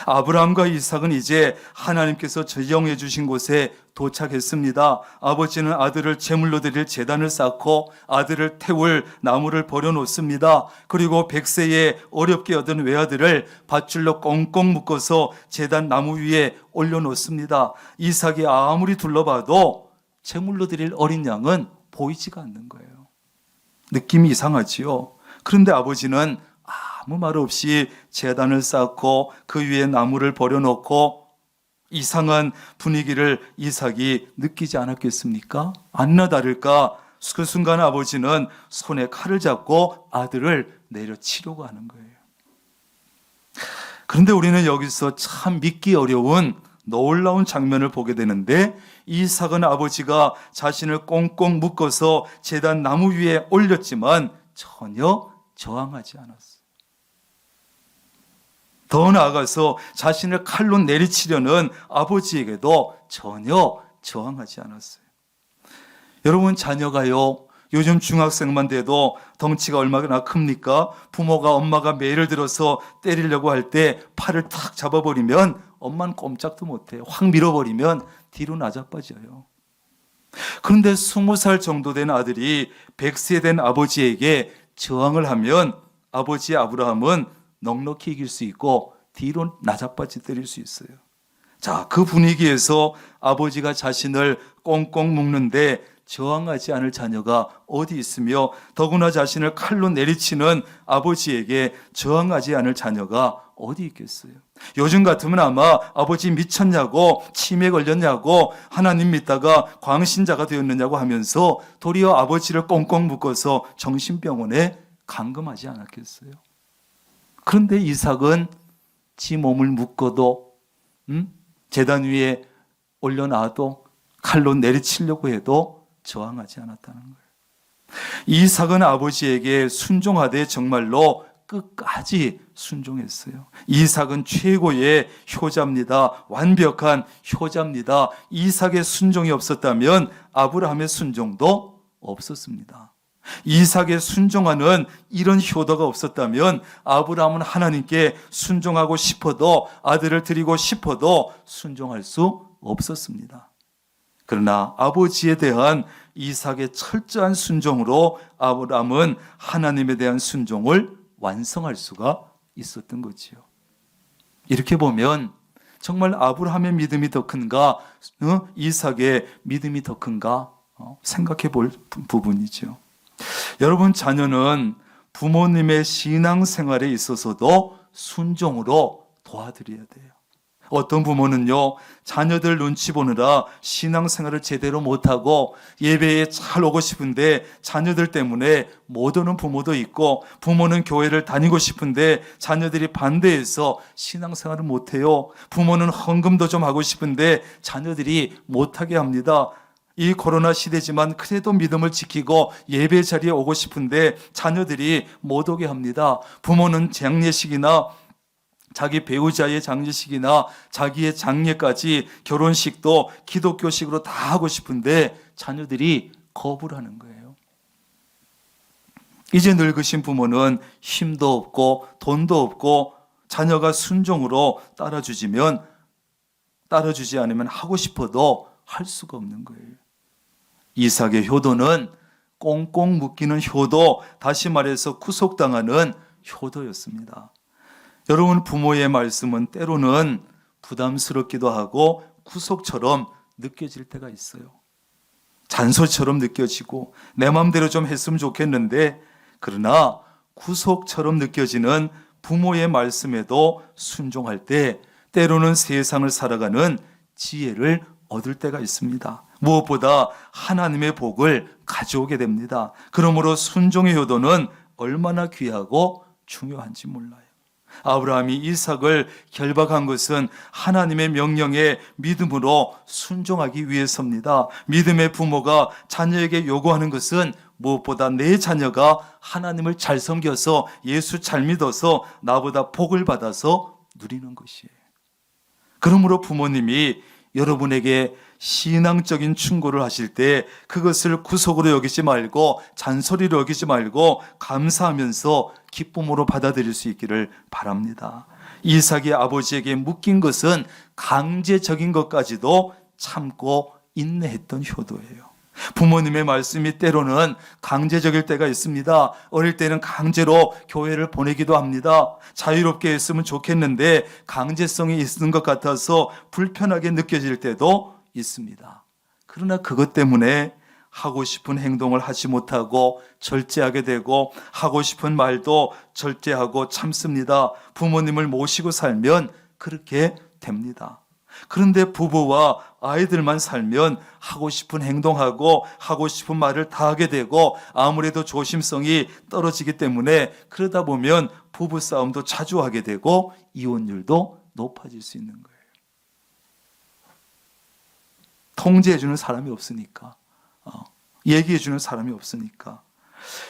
[SPEAKER 4] 아브라함과 이삭은 이제 하나님께서 지정해 주신 곳에 도착했습니다. 아버지는 아들을 제물로 드릴 제단을 쌓고 아들을 태울 나무를 버려놓습니다. 그리고 100세에 어렵게 얻은 외아들을 밧줄로 꽁꽁 묶어서 제단 나무 위에 올려놓습니다. 이삭이 아무리 둘러봐도 제물로 드릴 어린 양은 보이지가 않는 거예요. 느낌이 이상하지요. 그런데 아버지는 아무 말 없이 제단을 쌓고 그 위에 나무를 버려놓고 이상한 분위기를 이삭이 느끼지 않았겠습니까? 아니나 다를까 그 순간 아버지는 손에 칼을 잡고 아들을 내려치려고 하는 거예요. 그런데 우리는 여기서 참 믿기 어려운 놀라운 장면을 보게 되는데, 이삭은 아버지가 자신을 꽁꽁 묶어서 제단 나무 위에 올렸지만 전혀 저항하지 않았어요. 더 나아가서 자신을 칼로 내리치려는 아버지에게도 전혀 저항하지 않았어요. 여러분, 자녀가요, 요즘 중학생만 돼도 덩치가 얼마나 큽니까? 부모가 엄마가 매를 들어서 때리려고 할 때 팔을 탁 잡아버리면 엄마는 꼼짝도 못해요. 확 밀어버리면 뒤로 나자빠져요. 그런데 20살 정도 된 아들이 100세 된 아버지에게 저항을 하면 아버지 아브라함은 넉넉히 이길 수 있고 뒤로 나자빠지 때릴 수 있어요. 자, 그 분위기에서 아버지가 자신을 꽁꽁 묶는데 저항하지 않을 자녀가 어디 있으며, 더구나 자신을 칼로 내리치는 아버지에게 저항하지 않을 자녀가 어디 있겠어요? 요즘 같으면 아마 아버지 미쳤냐고, 치매 걸렸냐고, 하나님 믿다가 광신자가 되었느냐고 하면서 도리어 아버지를 꽁꽁 묶어서 정신병원에 감금하지 않았겠어요? 그런데 이삭은 지 몸을 묶어도 제단 위에 올려놔도 칼로 내리치려고 해도 저항하지 않았다는 거예요. 이삭은 아버지에게 순종하되 정말로 끝까지 순종했어요. 이삭은 최고의 효자입니다. 완벽한 효자입니다. 이삭의 순종이 없었다면 아브라함의 순종도 없었습니다. 이삭의 순종하는 이런 효도가 없었다면 아브라함은 하나님께 순종하고 싶어도, 아들을 드리고 싶어도 순종할 수 없었습니다. 그러나 아버지에 대한 이삭의 철저한 순종으로 아브라함은 하나님에 대한 순종을 완성할 수가 있었던 거지요. 이렇게 보면 정말 아브라함의 믿음이 더 큰가, 이삭의 믿음이 더 큰가 생각해 볼 부분이죠. 여러분, 자녀는 부모님의 신앙생활에 있어서도 순종으로 도와드려야 돼요. 어떤 부모는요, 자녀들 눈치 보느라 신앙생활을 제대로 못하고 예배에 잘 오고 싶은데 자녀들 때문에 못 오는 부모도 있고, 부모는 교회를 다니고 싶은데 자녀들이 반대해서 신앙생활을 못해요. 부모는 헌금도 좀 하고 싶은데 자녀들이 못하게 합니다. 이 코로나 시대지만 그래도 믿음을 지키고 예배 자리에 오고 싶은데 자녀들이 못 오게 합니다. 부모는 장례식이나 자기 배우자의 장례식이나 자기의 장례까지 결혼식도 기독교식으로 다 하고 싶은데 자녀들이 거부를 하는 거예요. 이제 늙으신 부모는 힘도 없고 돈도 없고 자녀가 순종으로 따라주지 않으면 하고 싶어도 할 수가 없는 거예요. 이삭의 효도는 꽁꽁 묶이는 효도, 다시 말해서 구속당하는 효도였습니다. 여러분, 부모의 말씀은 때로는 부담스럽기도 하고 구속처럼 느껴질 때가 있어요. 잔소리처럼 느껴지고 내 마음대로 좀 했으면 좋겠는데, 그러나 구속처럼 느껴지는 부모의 말씀에도 순종할 때 때로는 세상을 살아가는 지혜를 얻을 때가 있습니다. 무엇보다 하나님의 복을 가져오게 됩니다. 그러므로 순종의 효도는 얼마나 귀하고 중요한지 몰라요. 아브라함이 이삭을 결박한 것은 하나님의 명령에 믿음으로 순종하기 위해서입니다. 믿음의 부모가 자녀에게 요구하는 것은 무엇보다 내 자녀가 하나님을 잘 섬겨서 예수 잘 믿어서 나보다 복을 받아서 누리는 것이에요. 그러므로 부모님이 여러분에게 신앙적인 충고를 하실 때 그것을 구속으로 여기지 말고 잔소리로 여기지 말고 감사하면서 기쁨으로 받아들일 수 있기를 바랍니다. 이삭이 아버지에게 묶인 것은 강제적인 것까지도 참고 인내했던 효도예요. 부모님의 말씀이 때로는 강제적일 때가 있습니다. 어릴 때는 강제로 교회를 보내기도 합니다. 자유롭게 했으면 좋겠는데 강제성이 있는 것 같아서 불편하게 느껴질 때도 있습니다. 그러나 그것 때문에 하고 싶은 행동을 하지 못하고 절제하게 되고 하고 싶은 말도 절제하고 참습니다. 부모님을 모시고 살면 그렇게 됩니다. 그런데 부부와 아이들만 살면 하고 싶은 행동하고 하고 싶은 말을 다 하게 되고 아무래도 조심성이 떨어지기 때문에 그러다 보면 부부싸움도 자주 하게 되고 이혼율도 높아질 수 있는 거예요. 통제해주는 사람이 없으니까, 얘기해주는 사람이 없으니까.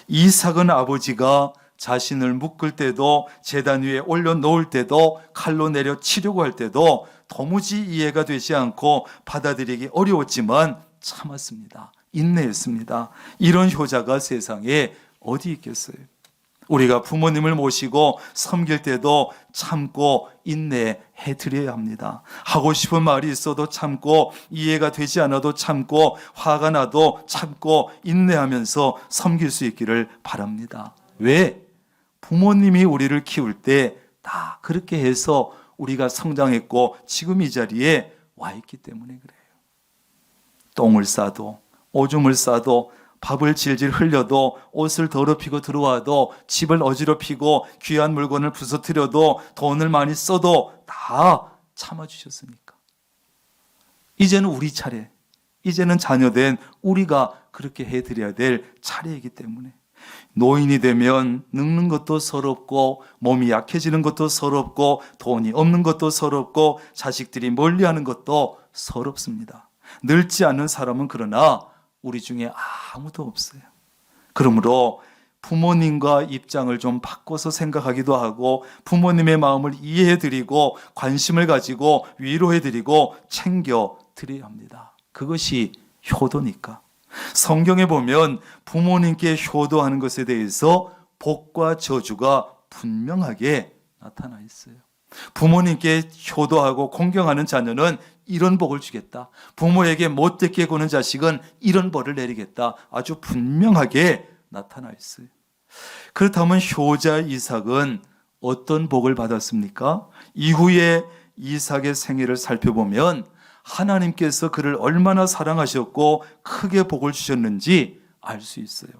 [SPEAKER 4] 이삭은 아버지가 자신을 묶을 때도 제단 위에 올려놓을 때도 칼로 내려 치려고 할 때도 도무지 이해가 되지 않고 받아들이기 어려웠지만 참았습니다. 인내했습니다. 이런 효자가 세상에 어디 있겠어요? 우리가 부모님을 모시고 섬길 때도 참고 인내해 드려야 합니다. 하고 싶은 말이 있어도 참고 이해가 되지 않아도 참고 화가 나도 참고 인내하면서 섬길 수 있기를 바랍니다. 왜? 부모님이 우리를 키울 때 다 그렇게 해서 우리가 성장했고 지금 이 자리에 와 있기 때문에 그래요. 똥을 싸도 오줌을 싸도 밥을 질질 흘려도 옷을 더럽히고 들어와도 집을 어지럽히고 귀한 물건을 부서뜨려도 돈을 많이 써도 다 참아주셨으니까. 이제는 우리 차례, 이제는 자녀된 우리가 그렇게 해드려야 될 차례이기 때문에 노인이 되면 늙는 것도 서럽고 몸이 약해지는 것도 서럽고 돈이 없는 것도 서럽고 자식들이 멀리하는 것도 서럽습니다. 늙지 않는 사람은 그러나 우리 중에 아무도 없어요. 그러므로 부모님과 입장을 좀 바꿔서 생각하기도 하고 부모님의 마음을 이해해드리고 관심을 가지고 위로해드리고 챙겨드려야 합니다. 그것이 효도니까. 성경에 보면 부모님께 효도하는 것에 대해서 복과 저주가 분명하게 나타나 있어요. 부모님께 효도하고 공경하는 자녀는 이런 복을 주겠다. 부모에게 못되게 구는 자식은 이런 벌을 내리겠다. 아주 분명하게 나타나 있어요. 그렇다면 효자 이삭은 어떤 복을 받았습니까? 이후에 이삭의 생애를 살펴보면 하나님께서 그를 얼마나 사랑하셨고 크게 복을 주셨는지 알 수 있어요.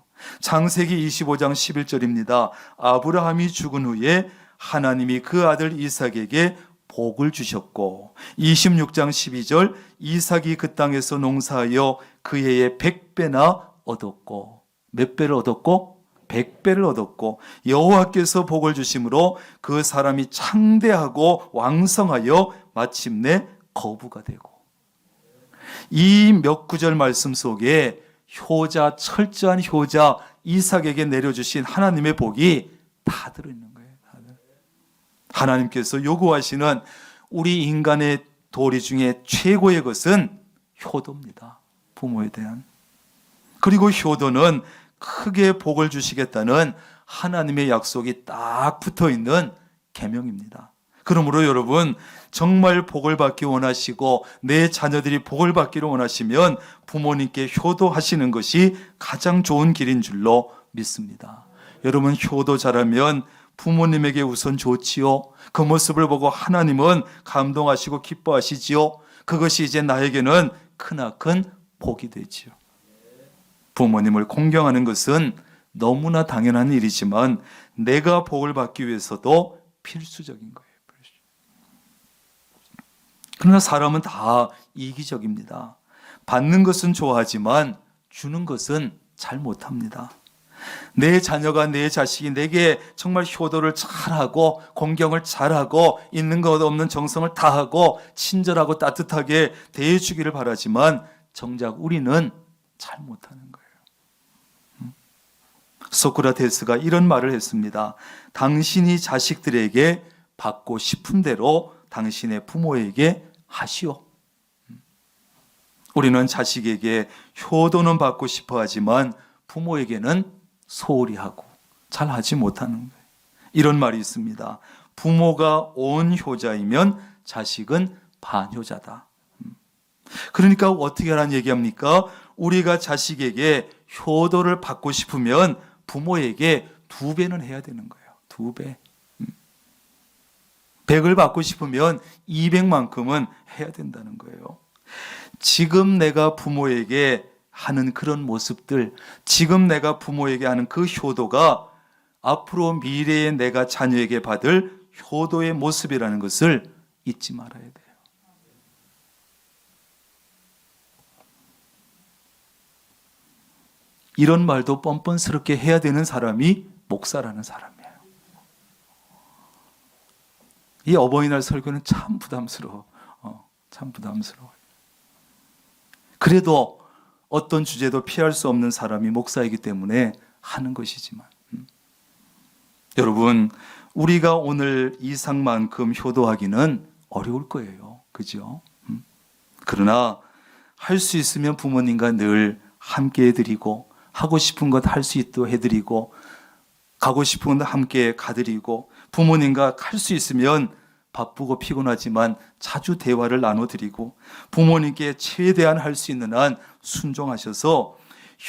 [SPEAKER 4] 창세기 25장 11절입니다. 아브라함이 죽은 후에 하나님이 그 아들 이삭에게 복을 주셨고, 26장 12절 이삭이 그 땅에서 농사하여 그 해에 100배나 얻었고, 몇 배를 얻었고? 100배를 얻었고, 여호와께서 복을 주심으로 그 사람이 창대하고 왕성하여 마침내 거부가 되고. 이 몇 구절 말씀 속에 효자, 철저한 효자 이삭에게 내려주신 하나님의 복이 다 들어있는 거예요. 하나님께서 요구하시는 우리 인간의 도리 중에 최고의 것은 효도입니다. 부모에 대한. 그리고 효도는 크게 복을 주시겠다는 하나님의 약속이 딱 붙어 있는 계명입니다. 그러므로 여러분, 정말 복을 받기 원하시고 내 자녀들이 복을 받기를 원하시면 부모님께 효도하시는 것이 가장 좋은 길인 줄로 믿습니다. 여러분, 효도 잘하면 부모님에게 우선 좋지요. 그 모습을 보고 하나님은 감동하시고 기뻐하시지요. 그것이 이제 나에게는 크나큰 복이 되지요. 부모님을 공경하는 것은 너무나 당연한 일이지만 내가 복을 받기 위해서도 필수적인 거예요. 그러나 사람은 다 이기적입니다. 받는 것은 좋아하지만 주는 것은 잘 못합니다. 내 자녀가, 내 자식이 내게 정말 효도를 잘하고 공경을 잘하고 있는 것 없는 정성을 다하고 친절하고 따뜻하게 대해주기를 바라지만 정작 우리는 잘 못하는 거예요. 소크라테스가 이런 말을 했습니다. 당신이 자식들에게 받고 싶은 대로 당신의 부모에게 하시오. 우리는 자식에게 효도는 받고 싶어 하지만 부모에게는 소홀히 하고 잘 하지 못하는 거예요. 이런 말이 있습니다. 부모가 온 효자이면 자식은 반효자다. 그러니까 어떻게 하라는 얘기합니까? 우리가 자식에게 효도를 받고 싶으면 부모에게 2배는 해야 되는 거예요. 2배. 100을 받고 싶으면 200만큼은 해야 된다는 거예요. 지금 내가 부모에게 하는 그런 모습들, 지금 내가 부모에게 하는 그 효도가 앞으로 미래에 내가 자녀에게 받을 효도의 모습이라는 것을 잊지 말아야 돼요. 이런 말도 뻔뻔스럽게 해야 되는 사람이 목사라는 사람이에요. 이 어버이날 설교는 참 부담스러워. 참 부담스러워요. 그래도 어떤 주제도 피할 수 없는 사람이 목사이기 때문에 하는 것이지만 여러분, 우리가 오늘 이삭만큼 효도하기는 어려울 거예요. 그죠? 그러나 할 수 있으면 부모님과 늘 함께 해드리고 하고 싶은 것 할 수 있도록 해드리고 가고 싶은 것 함께 가드리고 부모님과 할 수 있으면 바쁘고 피곤하지만 자주 대화를 나눠드리고 부모님께 최대한 할 수 있는 한 순종하셔서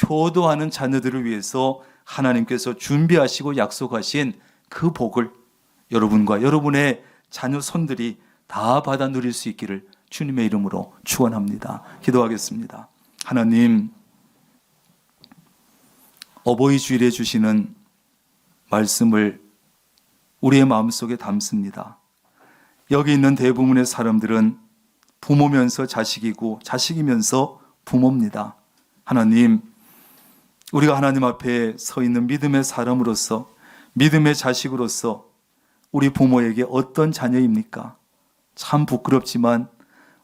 [SPEAKER 4] 효도하는 자녀들을 위해서 하나님께서 준비하시고 약속하신 그 복을 여러분과 여러분의 자녀 손들이 다 받아 누릴 수 있기를 주님의 이름으로 축원합니다. 기도하겠습니다. 하나님, 어버이 주일에 주시는 말씀을 우리의 마음속에 담습니다. 여기 있는 대부분의 사람들은 부모면서 자식이고 자식이면서 부모입니다. 하나님, 우리가 하나님 앞에 서 있는 믿음의 사람으로서, 믿음의 자식으로서 우리 부모에게 어떤 자녀입니까? 참 부끄럽지만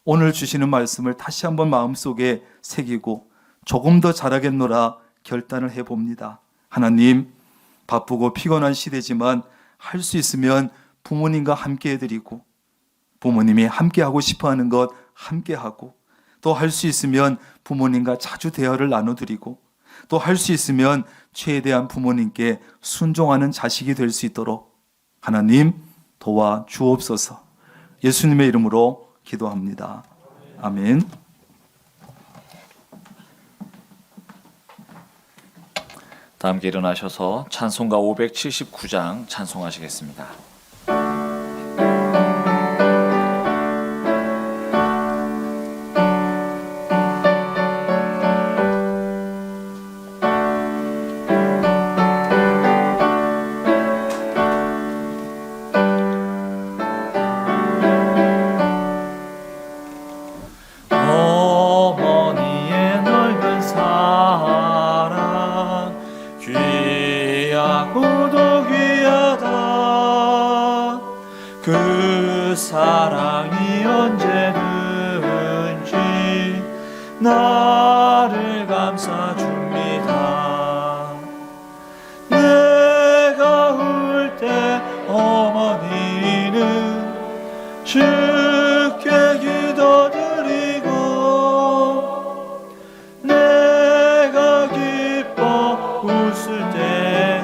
[SPEAKER 4] 오늘 주시는 말씀을 다시 한번 마음속에 새기고 조금 더 잘하겠노라 결단을 해봅니다. 하나님, 바쁘고 피곤한 시대지만 할 수 있으면 부모님과 함께 해드리고 부모님이 함께 하고 싶어하는 것 함께 하고 또 할 수 있으면 부모님과 자주 대화를 나눠드리고 또 할 수 있으면 최대한 부모님께 순종하는 자식이 될 수 있도록 하나님 도와 주옵소서. 예수님의 이름으로 기도합니다. 아멘.
[SPEAKER 1] 다 함께 일어나셔서 찬송가 579장 찬송하시겠습니다.
[SPEAKER 2] 어머니의 넓은 사랑 귀하고도 귀하다. 그 사랑이 언제든지 나를 감싸줍니다. 내가 울 때 어머니는 주께 기도드리고, 내가 기뻐 웃을 때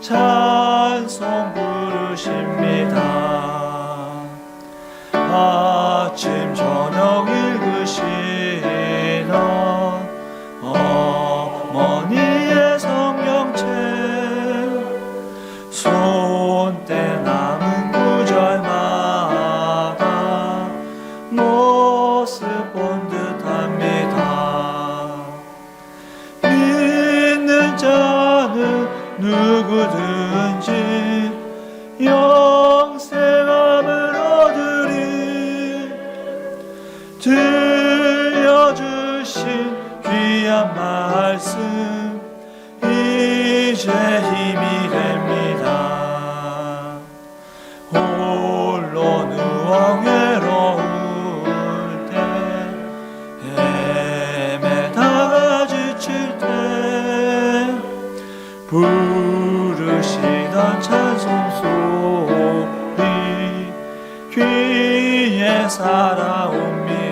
[SPEAKER 2] 찬송 부르십니다. 아침 저녁 읽으시던 어머니의 성경책, 손때 남은 구절마다 모습 본 듯합니다. 믿는 자는 누구든지 영생함을 얻으리. 들려주신 귀한 말씀 이제 힘이 됩니다. 홀로 누워 외로울 때, 헤매다가 지칠 때 부르시던 찬송 소리 귀에 살아옵니다.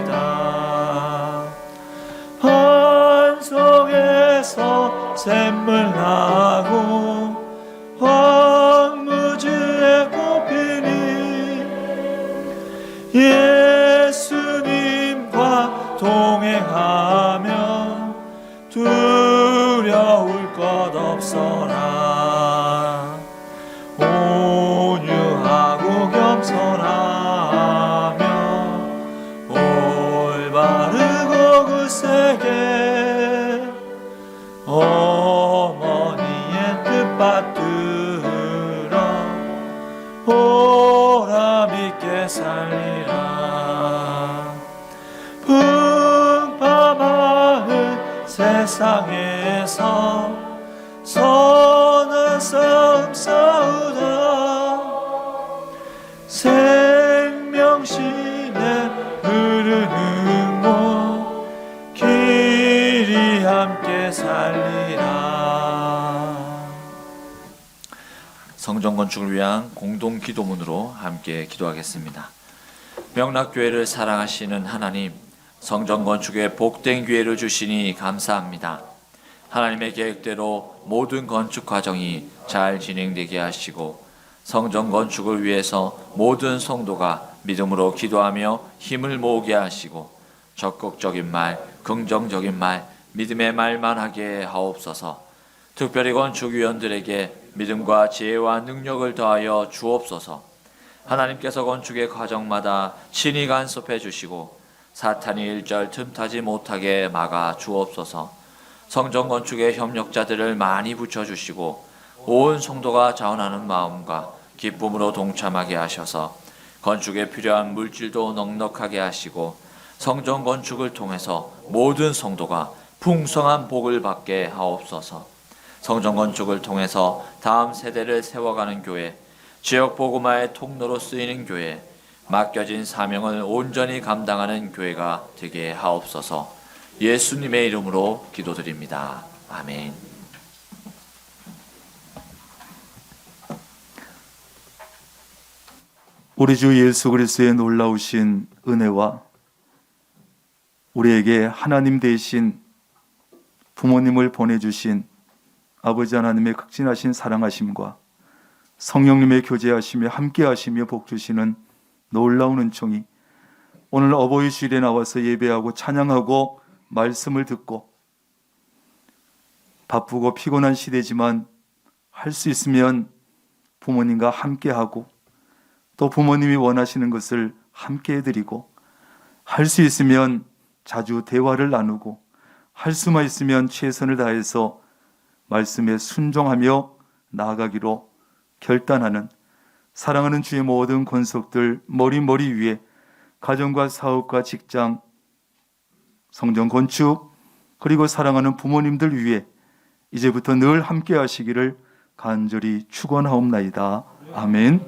[SPEAKER 2] 반석에서 샘물 나고 황무지에 꽃피니 예수님과 동행하며 두려울 것 없어라. 온유하고 겸손하며 올바르고 굳세게 어머니의 뜻 받들어 보람있게 살리라. 풍파많은 세상에서 선한 싸움 싸우다 생명신에 흐르는 곳 길이 함께 살리라.
[SPEAKER 1] 성전 건축을 위한 공동 기도문으로 함께 기도하겠습니다. 명락교회를 사랑하시는 하나님, 성전 건축에 복된 기회를 주시니 감사합니다. 하나님의 계획대로 모든 건축 과정이 잘 진행되게 하시고, 성전 건축을 위해서 모든 성도가 믿음으로 기도하며 힘을 모으게 하시고, 적극적인 말, 긍정적인 말, 믿음의 말만 하게 하옵소서. 특별히 건축위원들에게 믿음과 지혜와 능력을 더하여 주옵소서. 하나님께서 건축의 과정마다 친히 간섭해 주시고 사탄이 일절 틈타지 못하게 막아 주옵소서. 성전 건축의 협력자들을 많이 붙여주시고 온 성도가 자원하는 마음과 기쁨으로 동참하게 하셔서 건축에 필요한 물질도 넉넉하게 하시고 성전 건축을 통해서 모든 성도가 풍성한 복을 받게 하옵소서. 성전 건축을 통해서 다음 세대를 세워가는 교회, 지역 복음화의 통로로 쓰이는 교회, 맡겨진 사명을 온전히 감당하는 교회가 되게 하옵소서. 예수님의 이름으로 기도드립니다. 아멘.
[SPEAKER 4] 우리 주 예수 그리스도의 놀라우신 은혜와 우리에게 하나님 대신 부모님을 보내주신 아버지 하나님의 극진하신 사랑하심과 성령님의 교제하시며 함께하시며 복주시는 놀라운 은총이 오늘 어버이 주일에 나와서 예배하고 찬양하고 말씀을 듣고 바쁘고 피곤한 시대지만 할 수 있으면 부모님과 함께하고 또 부모님이 원하시는 것을 함께 해드리고 할 수 있으면 자주 대화를 나누고 할 수만 있으면 최선을 다해서 말씀에 순종하며 나아가기로 결단하는 사랑하는 주의 모든 권속들 머리 위에 가정과 사업과 직장, 성전 건축 그리고 사랑하는 부모님들 위해 이제부터 늘 함께 하시기를 간절히 축원하옵나이다. 아멘.